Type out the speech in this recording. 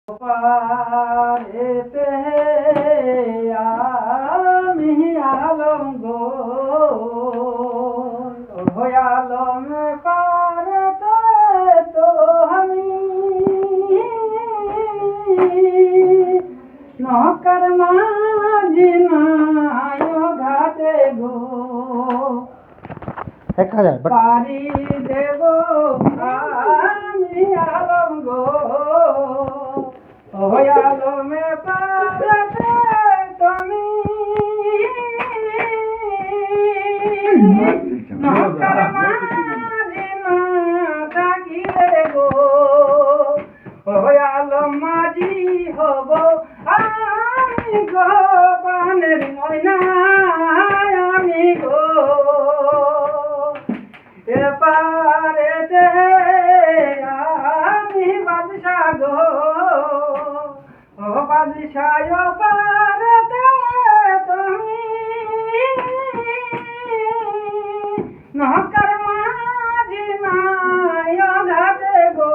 পারেতে আমি আলম গো আলম পারেতে তো আমি নৌকার মাঝি নাই ঘাটে গো 1000 পারি দেব আমি আলম গো আলমে পারেতে তুমি নৌকার মাঝি না থাকিলে গো আলম মাঝি হব আমি গো পানের ময়না আমি গো এপারেতে আমি বাদশা গো বাদশায় পারেতে তুমি নৌকার মাঝি নাই ঘাটে গো